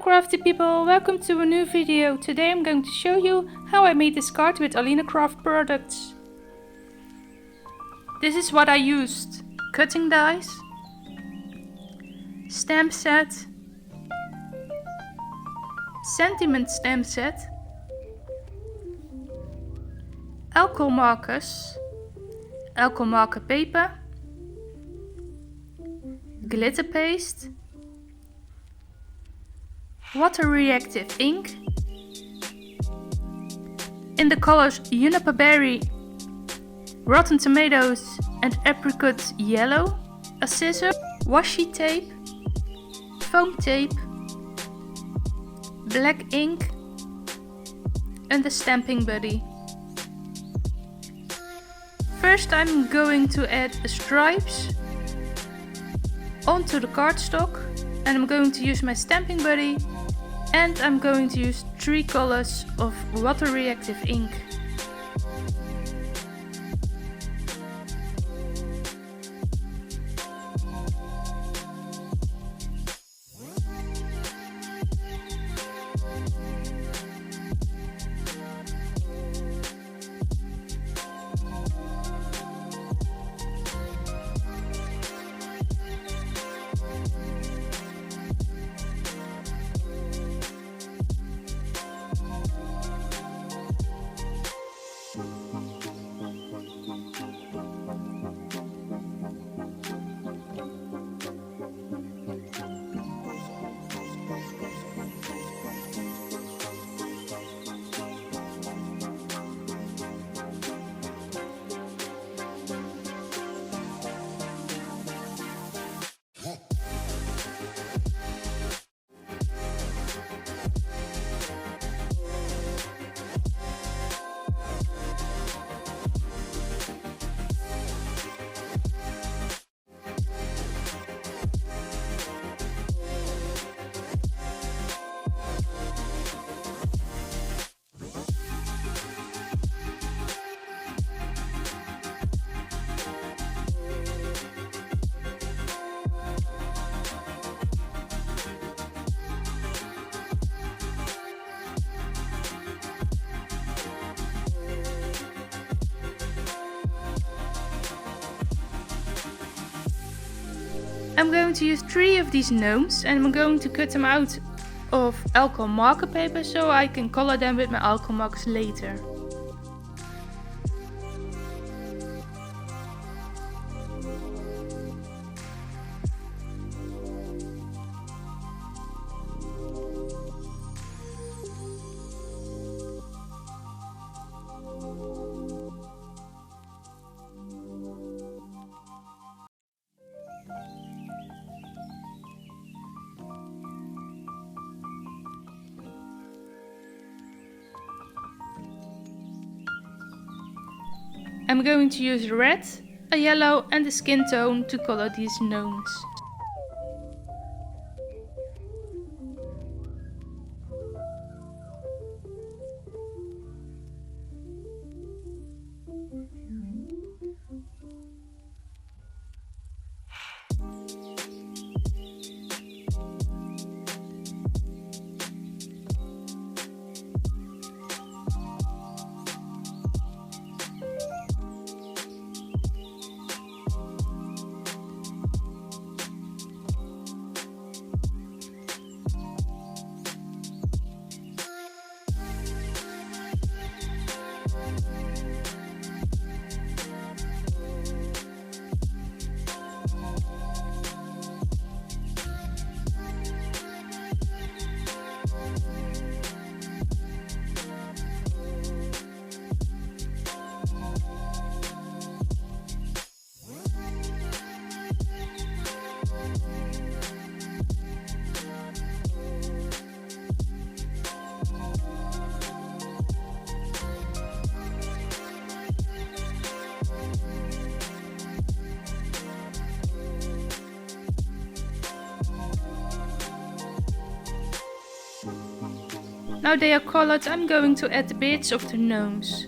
crafty people, welcome to a new video. Today I'm going to show you how I made this card with AlinaCraft products. This is what I used: cutting dies, stamp set, sentiment stamp set, alcohol markers, alcohol marker paper, glitter paste, water reactive ink, in the colors juniper berry, rotten tomatoes and apricot yellow, a scissor, washi tape, foam tape, black ink and the stamping buddy. First I'm going to add the stripes onto the cardstock, and I'm going to use my stamping buddy, and I'm going to use 3 colors of water reactive ink. I'm going to use 3 of these gnomes, and I'm going to cut them out of alcohol marker paper so I can color them with my alcohol markers later. I'm going to use red, a yellow and a skin tone to color these gnomes. Now they are colored, I'm going to add the beards of the gnomes.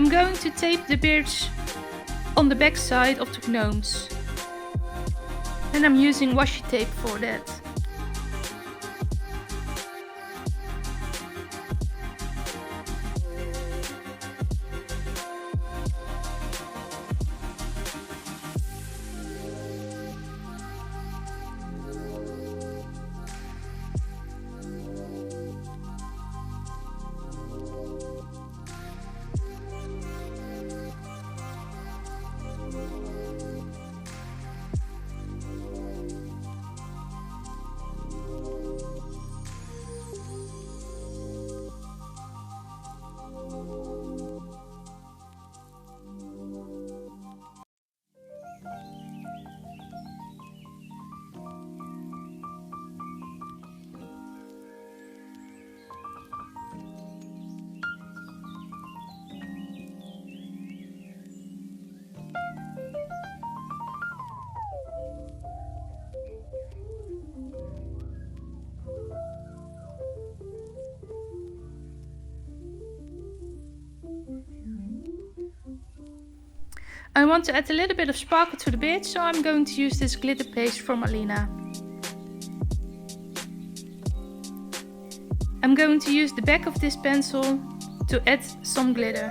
I'm going to tape the beards on the back side of the gnomes. And I'm using washi tape for that. I want to add a little bit of sparkle to the beard, so I'm going to use this glitter paste from Alina. I'm going to use the back of this pencil to add some glitter.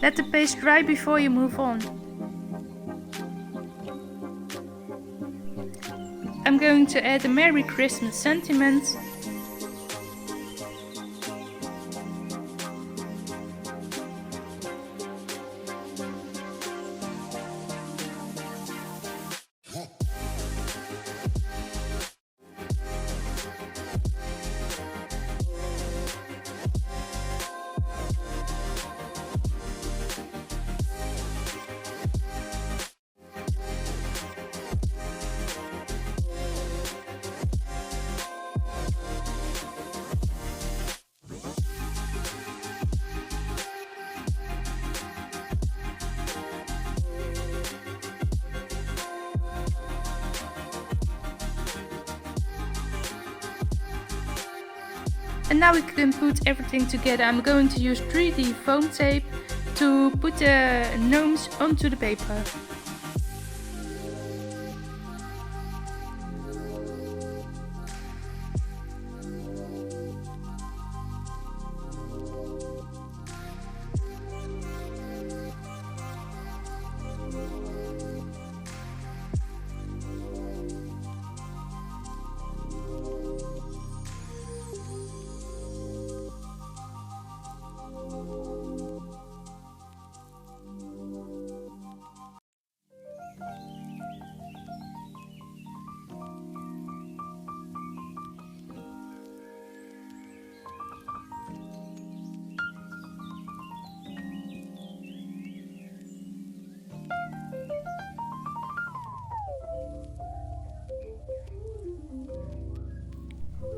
Let the paste dry before you move on. I'm going to add a Merry Christmas sentiment. And now we can put everything together. I'm going to use 3D foam tape to put the gnomes onto the paper.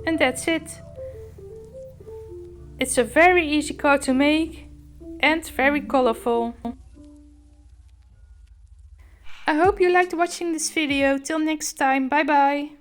And that's it. It's a very easy card to make and very colorful. I hope you liked watching this video. Till next time, bye bye.